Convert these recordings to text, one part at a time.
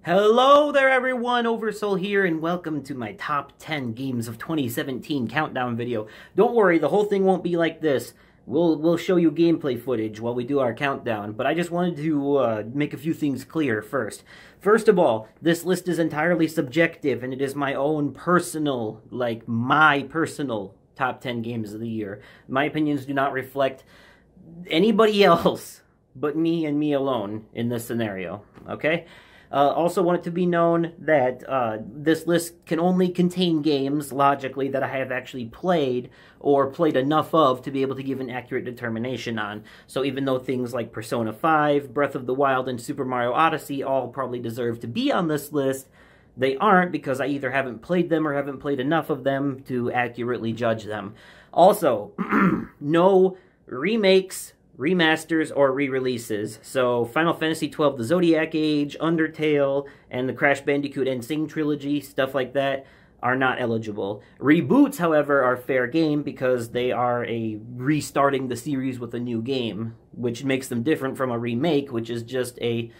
Hello there everyone, Oversoul here, and welcome to my top 10 games of 2017 countdown video. Don't worry, the whole thing won't be like this. We'll show you gameplay footage while we do our countdown, but I just wanted to make a few things clear first. First of all, this list is entirely subjective, and it is my own personal, my personal top 10 games of the year. My opinions do not reflect anybody else but me and me alone in this scenario, okay? Also want it to be known that this list can only contain games, logically, that I have actually played or played enough of to be able to give an accurate determination on. So even though things like Persona 5, Breath of the Wild, and Super Mario Odyssey all probably deserve to be on this list, they aren't because I either haven't played them or haven't played enough of them to accurately judge them. Also, no remakes, remasters, or re-releases. So Final Fantasy XII The Zodiac Age, Undertale, and the Crash Bandicoot N. Sing trilogy, stuff like that, are not eligible. Reboots, however, are fair game because they are restarting the series with a new game, which makes them different from a remake, which is just the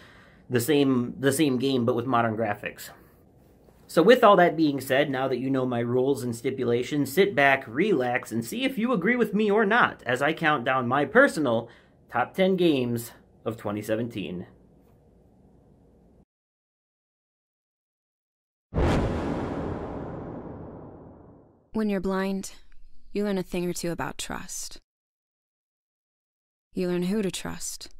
same game but with modern graphics. So with all that being said, now that you know my rules and stipulations, sit back, relax, and see if you agree with me or not as I count down my personal top 10 games of 2017. When you're blind, you learn a thing or two about trust. You learn who to trust.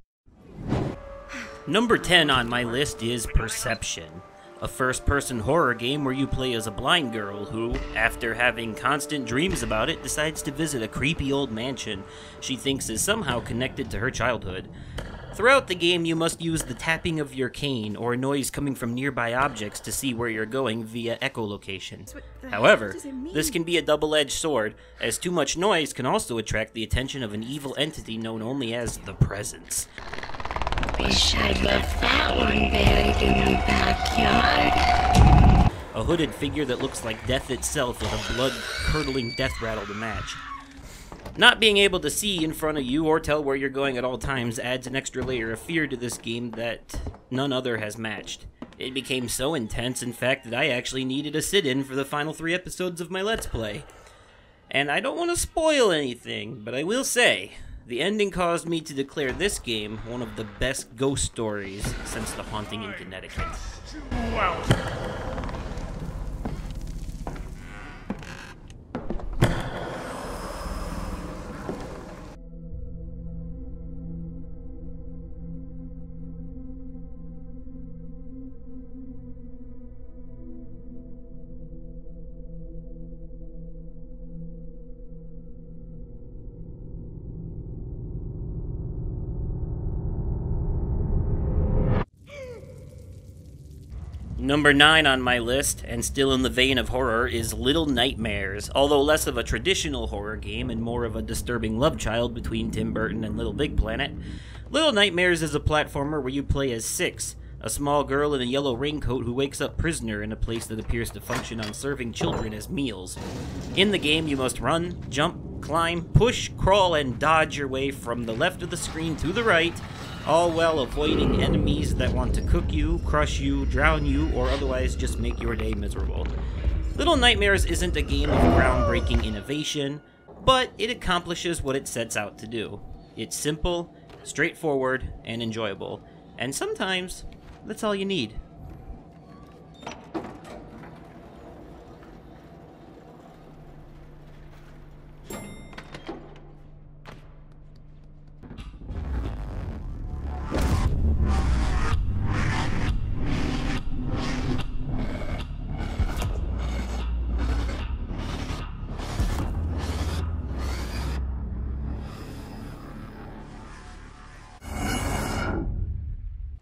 Number 10 on my list is Perception. A first-person horror game where you play as a blind girl who, after having constant dreams about it, decides to visit a creepy old mansion she thinks is somehow connected to her childhood. Throughout the game, you must use the tapping of your cane or noise coming from nearby objects to see where you're going via echolocation. However, this can be a double-edged sword, as too much noise can also attract the attention of an evil entity known only as the Presence. Wish I'd left that one buried in the backyard. A hooded figure that looks like death itself with a blood-curdling death rattle to match. Not being able to see in front of you or tell where you're going at all times adds an extra layer of fear to this game that none other has matched. It became so intense, in fact, that I actually needed a sit-in for the final 3 episodes of my Let's Play. And I don't want to spoil anything, but I will say, the ending caused me to declare this game one of the best ghost stories since The Haunting in Connecticut. Wow. Number 9 on my list, and still in the vein of horror, is Little Nightmares. Although less of a traditional horror game and more of a disturbing love child between Tim Burton and Little Big Planet, Little Nightmares is a platformer where you play as Six, a small girl in a yellow raincoat who wakes up prisoner in a place that appears to function on serving children as meals. In the game, you must run, jump, climb, push, crawl, and dodge your way from the left of the screen to the right, all while avoiding enemies that want to cook you, crush you, drown you, or otherwise just make your day miserable. Little Nightmares isn't a game of groundbreaking innovation, but it accomplishes what it sets out to do. It's simple, straightforward, and enjoyable, and sometimes that's all you need.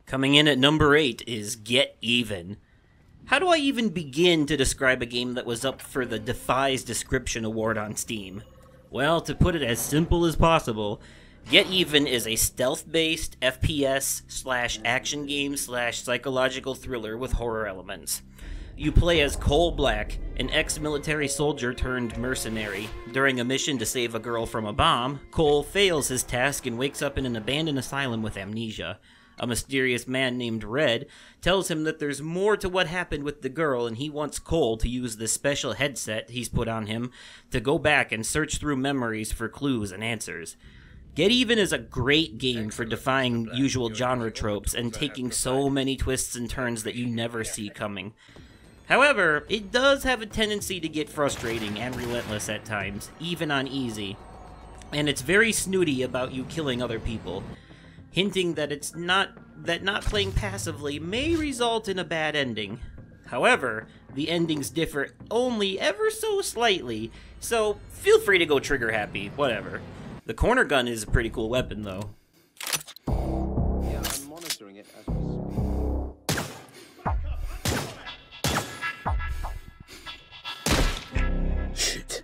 Coming in at number 8 is Get Even. How do I even begin to describe a game that was up for the Defies Description Award on Steam? Well, to put it as simple as possible, Get Even is a stealth-based FPS/action game/psychological thriller with horror elements. You play as Cole Black, an ex-military soldier turned mercenary. During a mission to save a girl from a bomb, Cole fails his task and wakes up in an abandoned asylum with amnesia. A mysterious man named Red tells him that there's more to what happened with the girl, and he wants Cole to use this special headset he's put on him to go back and search through memories for clues and answers. Get Even is a great game for defying usual genre tropes and taking so many twists and turns that you never see coming. However, it does have a tendency to get frustrating and relentless at times, even on easy. And it's very snooty about you killing other people, hinting that not playing passively may result in a bad ending. However, the endings differ only ever so slightly, so feel free to go trigger happy, whatever. The corner gun is a pretty cool weapon, though. Yeah, I'm monitoring it as we speak. Shit.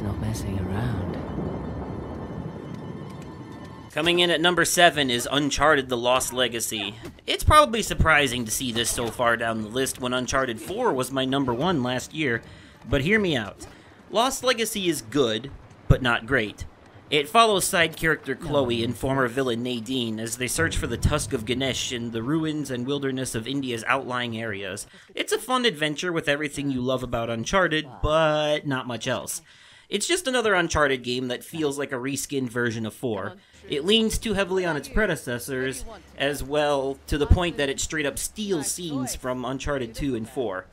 Not messing around. Coming in at number 7 is Uncharted: The Lost Legacy. It's probably surprising to see this so far down the list when Uncharted 4 was my number 1 last year, but hear me out. Lost Legacy is good, but not great. It follows side character Chloe and former villain Nadine as they search for the Tusk of Ganesh in the ruins and wilderness of India's outlying areas. It's a fun adventure with everything you love about Uncharted, but not much else. It's just another Uncharted game that feels like a reskinned version of 4. It leans too heavily on its predecessors, as well, to the point that it straight up steals scenes from Uncharted 2 and 4.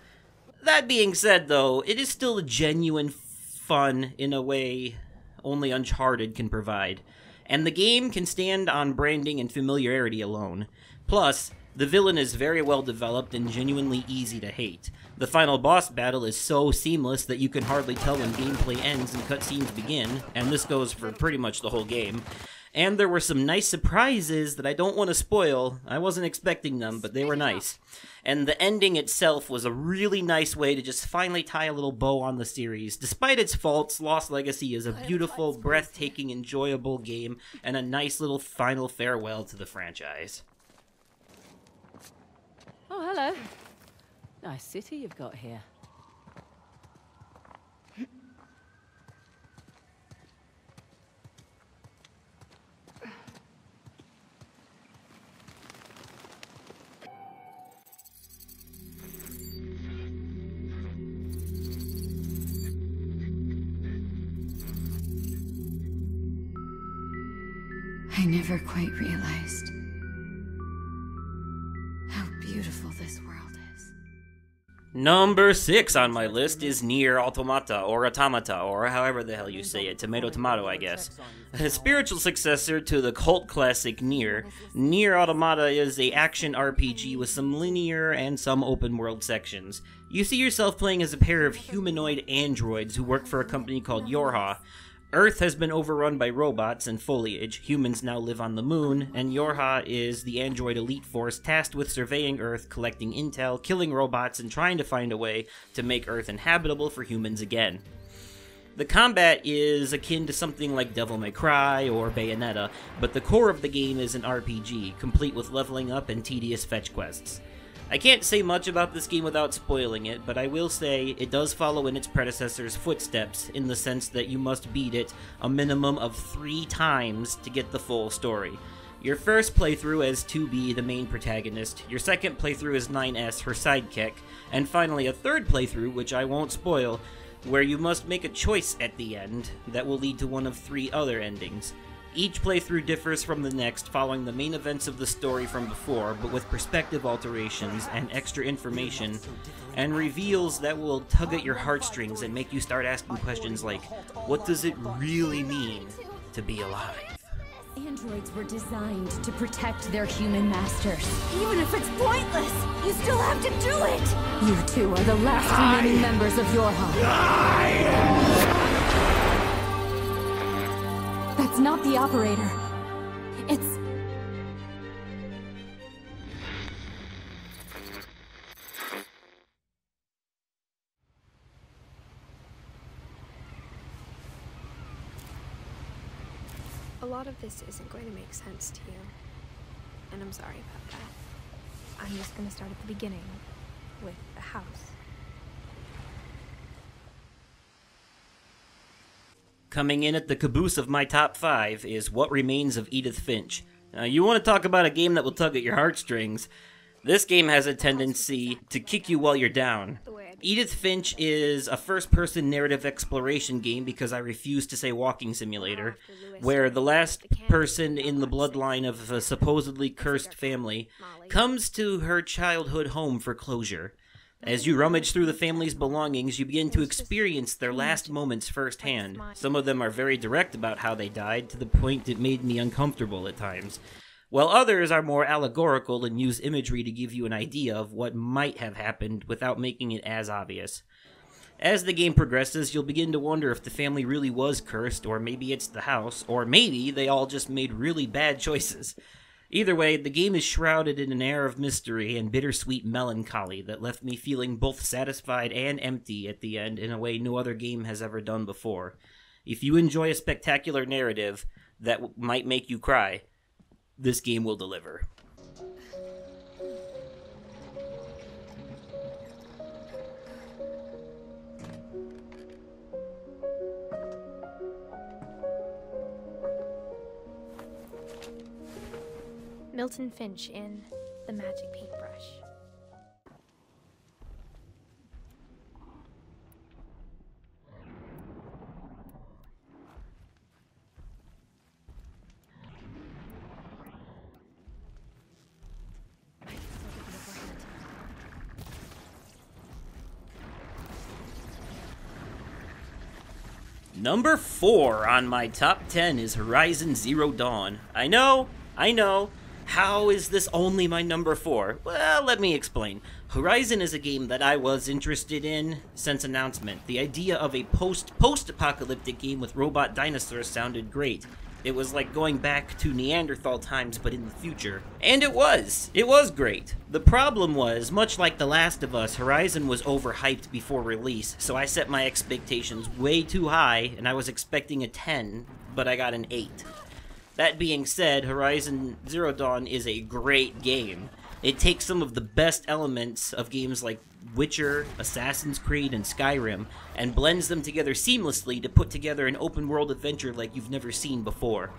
That being said, though, it is still a genuine fun in a way only Uncharted can provide, and the game can stand on branding and familiarity alone. Plus, the villain is very well developed and genuinely easy to hate. The final boss battle is so seamless that you can hardly tell when gameplay ends and cutscenes begin, and this goes for pretty much the whole game. And there were some nice surprises that I don't want to spoil. I wasn't expecting them, but they were nice. And the ending itself was a really nice way to just finally tie a little bow on the series. Despite its faults, Lost Legacy is a beautiful, breathtaking, enjoyable game, and a nice little final farewell to the franchise. Oh, hello. Nice city you've got here. I never quite realized how beautiful this world is. Number 6 on my list is Nier Automata, or Automata, or however the hell you say it. Tomato, I guess. A spiritual successor to the cult classic Nier, Nier Automata is a action RPG with some linear and some open-world sections. You see yourself playing as a pair of humanoid androids who work for a company called Yorha. Earth has been overrun by robots and foliage, humans now live on the moon, and Yorha is the android elite force tasked with surveying Earth, collecting intel, killing robots, and trying to find a way to make Earth inhabitable for humans again. The combat is akin to something like Devil May Cry or Bayonetta, but the core of the game is an RPG, complete with leveling up and tedious fetch quests. I can't say much about this game without spoiling it, but I will say it does follow in its predecessor's footsteps in the sense that you must beat it a minimum of 3 times to get the full story. Your first playthrough as 2B, the main protagonist, your second playthrough as 9S, her sidekick, and finally a third playthrough, which I won't spoil, where you must make a choice at the end that will lead to one of 3 other endings. Each playthrough differs from the next, following the main events of the story from before, but with perspective alterations and extra information, and reveals that will tug at your heartstrings and make you start asking questions like, what does it really mean to be alive? Androids were designed to protect their human masters. Even if it's pointless, you still have to do it! You two are the last remaining members of Yorha. That's not the operator. It's... A lot of this isn't going to make sense to you. And I'm sorry about that. I'm just going to start at the beginning with the house. Coming in at the caboose of my top 5 is What Remains of Edith Finch. Now, you want to talk about a game that will tug at your heartstrings. This game has a tendency to kick you while you're down. Edith Finch is a first-person narrative exploration game, because I refuse to say walking simulator, where the last person in the bloodline of a supposedly cursed family comes to her childhood home for closure. As you rummage through the family's belongings, you begin to experience their last moments firsthand. Some of them are very direct about how they died, to the point it made me uncomfortable at times, while others are more allegorical and use imagery to give you an idea of what might have happened without making it as obvious. As the game progresses, you'll begin to wonder if the family really was cursed, or maybe it's the house, or maybe they all just made really bad choices. Either way, the game is shrouded in an air of mystery and bittersweet melancholy that left me feeling both satisfied and empty at the end in a way no other game has ever done before. If you enjoy a spectacular narrative that might make you cry, this game will deliver. Milton Finch in The Magic Paintbrush. Number 4 on my top 10 is Horizon Zero Dawn. I know. How is this only my number 4? Well, let me explain. Horizon is a game that I was interested in since announcement. The idea of a post-apocalyptic game with robot dinosaurs sounded great. It was like going back to Neanderthal times, but in the future. And it was. It was great. The problem was, much like The Last of Us, Horizon was overhyped before release, so I set my expectations way too high, and I was expecting a 10, but I got an 8. That being said, Horizon Zero Dawn is a great game. It takes some of the best elements of games like Witcher, Assassin's Creed, and Skyrim, and blends them together seamlessly to put together an open-world adventure like you've never seen before.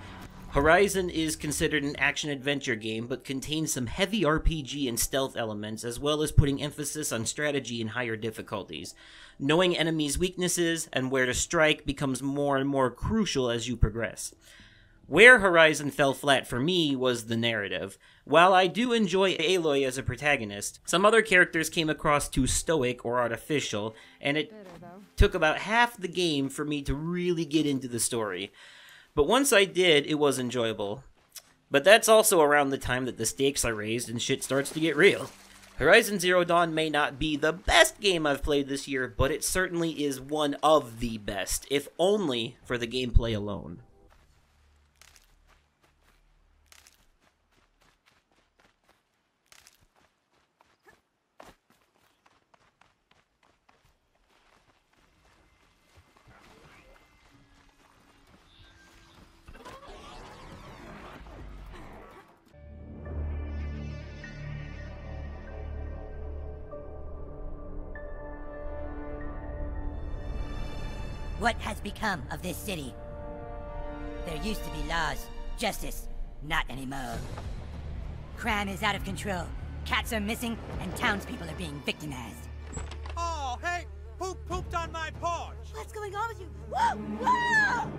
Horizon is considered an action-adventure game, but contains some heavy RPG and stealth elements, as well as putting emphasis on strategy and higher difficulties. Knowing enemies' weaknesses and where to strike becomes more and more crucial as you progress. Where Horizon fell flat for me was the narrative. While I do enjoy Aloy as a protagonist, some other characters came across too stoic or artificial, and it took about half the game for me to really get into the story. But once I did, it was enjoyable. But that's also around the time that the stakes are raised and shit starts to get real. Horizon Zero Dawn may not be the best game I've played this year, but it certainly is one of the best, if only for the gameplay alone. What has become of this city? There used to be laws, justice, not anymore. Crime is out of control, cats are missing, and townspeople are being victimized. Oh, hey! Who pooped on my porch? What's going on with you? Whoa! Whoa!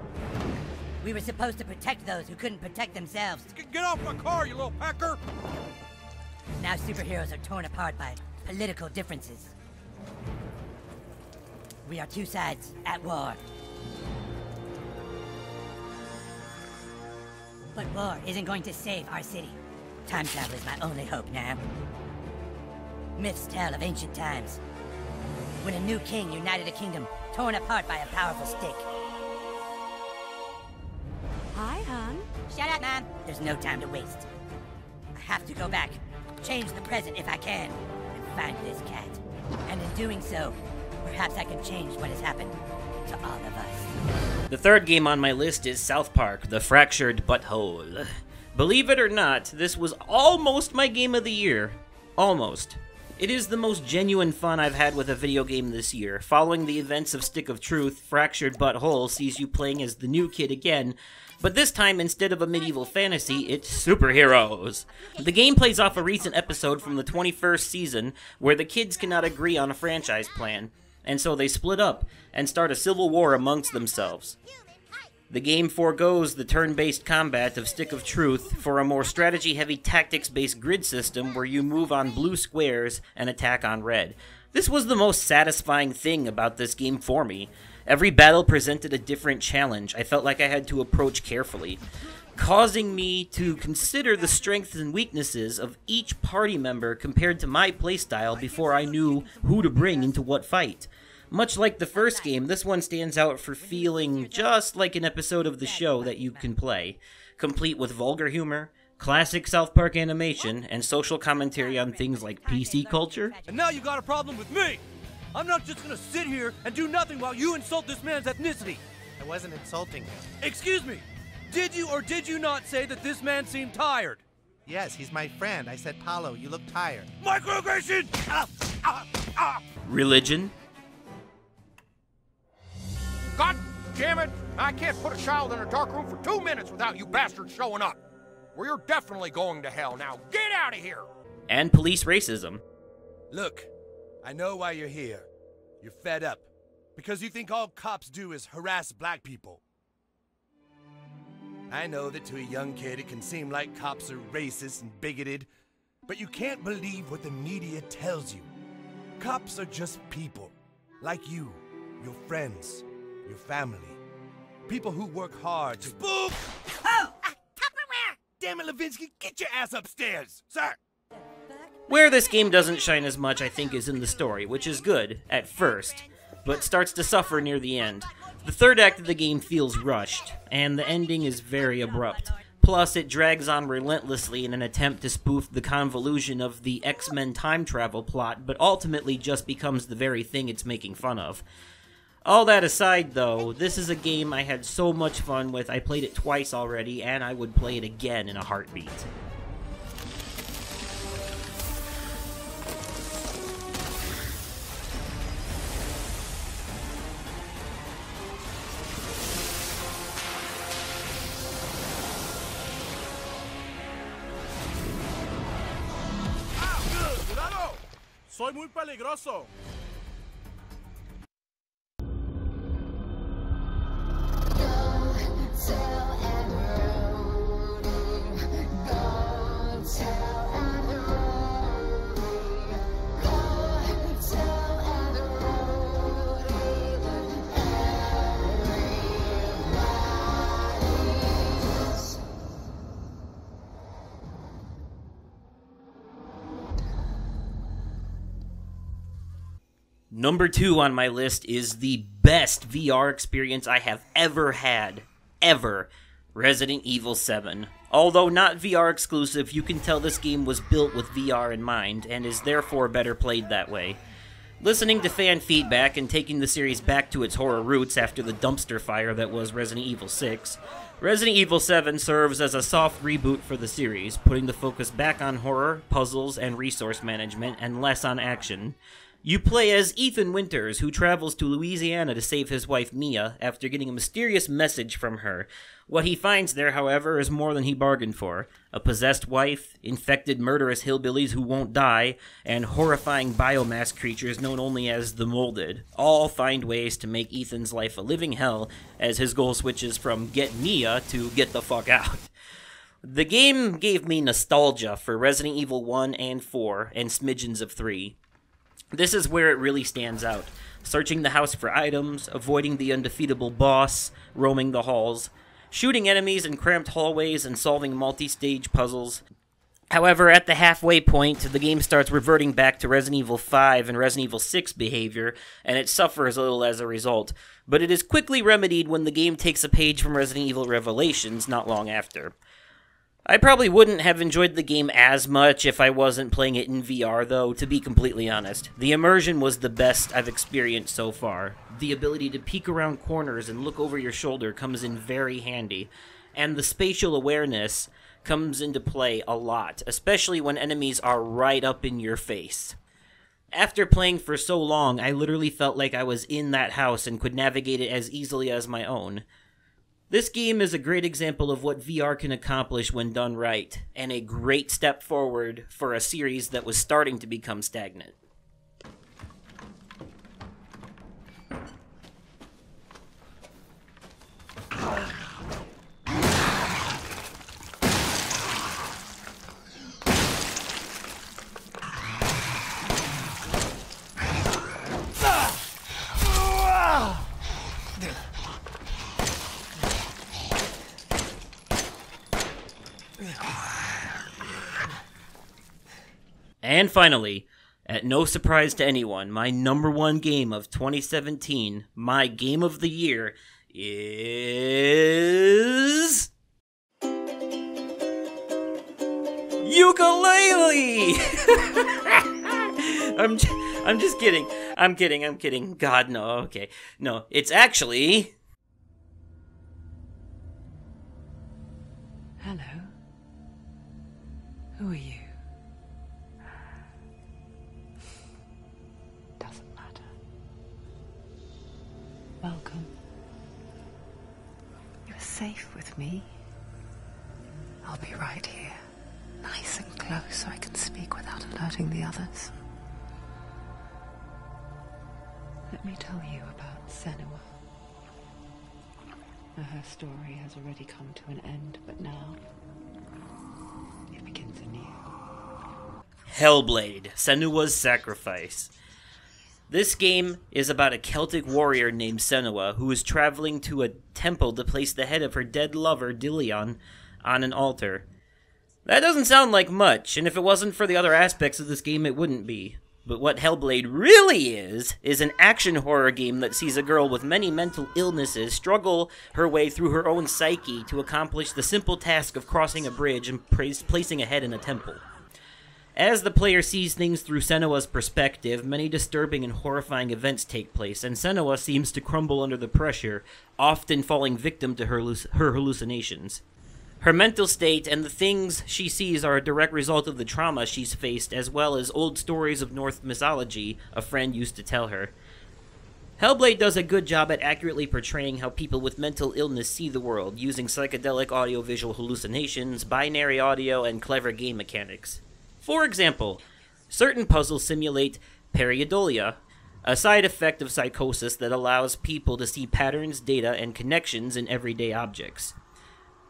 We were supposed to protect those who couldn't protect themselves. Get off my car, you little pecker! Now superheroes are torn apart by political differences. We are two sides at war. But war isn't going to save our city. Time travel is my only hope now. Myths tell of ancient times, when a new king united a kingdom torn apart by a powerful stick. Hi, hon. Shut up, Mom. There's no time to waste. I have to go back, change the present if I can, and find this cat. And in doing so, perhaps I can change what has happened to all of us. The third game on my list is South Park: The Fractured Butthole. Believe it or not, this was almost my game of the year. Almost. It is the most genuine fun I've had with a video game this year. Following the events of Stick of Truth, Fractured Butthole sees you playing as the new kid again, but this time, instead of a medieval fantasy, it's superheroes. The game plays off a recent episode from the 21st season where the kids cannot agree on a franchise plan, and so they split up and start a civil war amongst themselves. The game forgoes the turn-based combat of Stick of Truth for a more strategy-heavy tactics-based grid system where you move on blue squares and attack on red. This was the most satisfying thing about this game for me. Every battle presented a different challenge I felt like I had to approach carefully, causing me to consider the strengths and weaknesses of each party member compared to my playstyle before I knew who to bring into what fight. Much like the first game, this one stands out for feeling just like an episode of the show that you can play, complete with vulgar humor, classic South Park animation, and social commentary on things like PC culture. And now you got a problem with me! I'm not just gonna sit here and do nothing while you insult this man's ethnicity! I wasn't insulting him. Excuse me! Did you or did you not say that this man seemed tired? Yes, he's my friend. I said, Paulo, you look tired. Microaggression! Religion. God damn it! I can't put a child in a dark room for 2 minutes without you bastards showing up. Well, you're definitely going to hell now. Get out of here! And police racism. Look, I know why you're here. You're fed up. Because you think all cops do is harass black people. I know that to a young kid it can seem like cops are racist and bigoted, but you can't believe what the media tells you. Cops are just people. Like you, your friends, your family. People who work hard to— Spook! Oh! Tupperware! Damn it, Levinsky, get your ass upstairs! Sir! Where this game doesn't shine as much, I think, is in the story, which is good, at first, but starts to suffer near the end. The third act of the game feels rushed, and the ending is very abrupt. Plus, it drags on relentlessly in an attempt to spoof the convolution of the X-Men time travel plot, but ultimately just becomes the very thing it's making fun of. All that aside, though, this is a game I had so much fun with. I played it twice already, and I would play it again in a heartbeat. Soy muy peligroso. Number 2 on my list is the best VR experience I have ever had. Ever. Resident Evil 7. Although not VR exclusive, you can tell this game was built with VR in mind, and is therefore better played that way. Listening to fan feedback and taking the series back to its horror roots after the dumpster fire that was Resident Evil 6, Resident Evil 7 serves as a soft reboot for the series, putting the focus back on horror, puzzles, and resource management, and less on action. You play as Ethan Winters, who travels to Louisiana to save his wife Mia after getting a mysterious message from her. What he finds there, however, is more than he bargained for. A possessed wife, infected murderous hillbillies who won't die, and horrifying biomass creatures known only as the Molded. All find ways to make Ethan's life a living hell, as his goal switches from get Mia to get the fuck out. The game gave me nostalgia for Resident Evil 1 and 4, and smidgens of 3. This is where it really stands out. Searching the house for items, avoiding the undefeatable boss, roaming the halls, shooting enemies in cramped hallways, and solving multi-stage puzzles. However, at the halfway point, the game starts reverting back to Resident Evil 5 and Resident Evil 6 behavior, and it suffers a little as a result. But it is quickly remedied when the game takes a page from Resident Evil Revelations not long after. I probably wouldn't have enjoyed the game as much if I wasn't playing it in VR, though, to be completely honest. The immersion was the best I've experienced so far. The ability to peek around corners and look over your shoulder comes in very handy, and the spatial awareness comes into play a lot, especially when enemies are right up in your face. After playing for so long, I literally felt like I was in that house and could navigate it as easily as my own. This game is a great example of what VR can accomplish when done right, and a great step forward for a series that was starting to become stagnant. And finally, at no surprise to anyone, my #1 game of 2017, my game of the year, is... Ukulele! I'm just kidding. I'm kidding. God, no, okay. No, it's actually... Hello. Who are you? Doesn't matter. Welcome. You're safe with me. I'll be right here, nice and close so I can speak without alerting the others. Let me tell you about Senua. Her story has already come to an end, but now it begins anew. Hellblade, Senua's Sacrifice. This game is about a Celtic warrior named Senua who is traveling to a temple to place the head of her dead lover, Dilion, on an altar. That doesn't sound like much, and if it wasn't for the other aspects of this game, it wouldn't be. But what Hellblade really is an action horror game that sees a girl with many mental illnesses struggle her way through her own psyche to accomplish the simple task of crossing a bridge and placing a head in a temple. As the player sees things through Senua's perspective, many disturbing and horrifying events take place, and Senua seems to crumble under the pressure, often falling victim to her hallucinations. Her mental state and the things she sees are a direct result of the trauma she's faced, as well as old stories of Norse mythology a friend used to tell her. Hellblade does a good job at accurately portraying how people with mental illness see the world, using psychedelic audiovisual hallucinations, binary audio, and clever game mechanics. For example, certain puzzles simulate pareidolia, a side effect of psychosis that allows people to see patterns, data, and connections in everyday objects.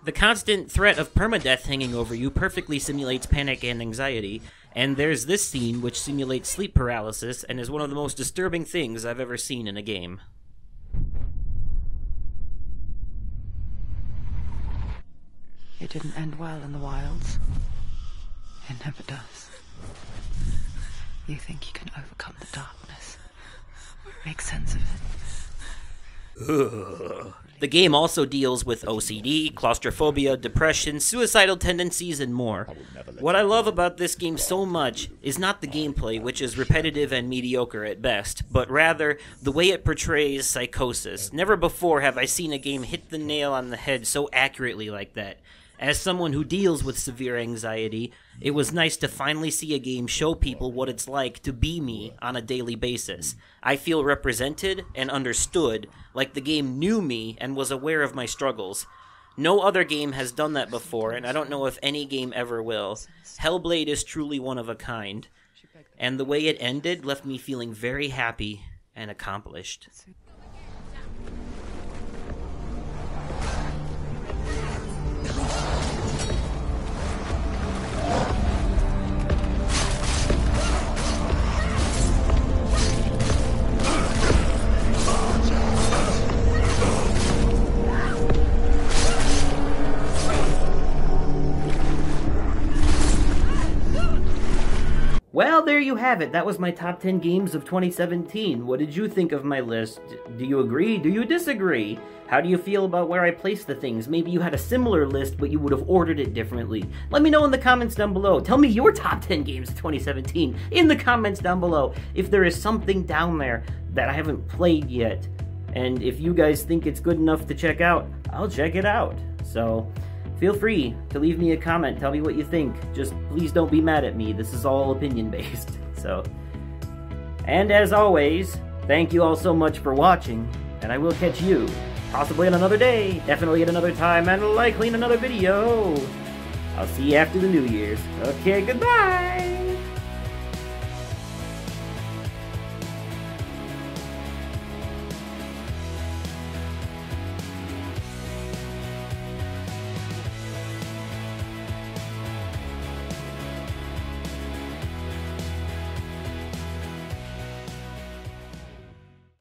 The constant threat of permadeath hanging over you perfectly simulates panic and anxiety, and there's this scene which simulates sleep paralysis and is one of the most disturbing things I've ever seen in a game. It didn't end well in the wilds. It never does. You think you can overcome the darkness, make sense of it. Ugh. The game also deals with OCD, claustrophobia, depression, suicidal tendencies, and more. What I love about this game so much is not the gameplay, which is repetitive and mediocre at best, but rather the way it portrays psychosis. Never before have I seen a game hit the nail on the head so accurately like that. As someone who deals with severe anxiety, it was nice to finally see a game show people what it's like to be me on a daily basis. I feel represented and understood, like the game knew me and was aware of my struggles. No other game has done that before, and I don't know if any game ever will. Hellblade is truly one of a kind, and the way it ended left me feeling very happy and accomplished. Well, there there you have it. That was my top 10 games of 2017. What did you think of my list? Do you agree? Do you disagree? How do you feel about where I placed the things? Maybe you had a similar list, but you would have ordered it differently. Let me know in the comments down below. Tell me your top 10 games of 2017 in the comments down below. If there is something down there that I haven't played yet, and if you guys think it's good enough to check out, I'll check it out. So feel free to leave me a comment. Tell me what you think. Just please don't be mad at me. This is all opinion-based. So, and as always, thank you all so much for watching, and I will catch you possibly on another day, definitely at another time, and likely in another video. I'll see you after the New Year's. Okay, goodbye!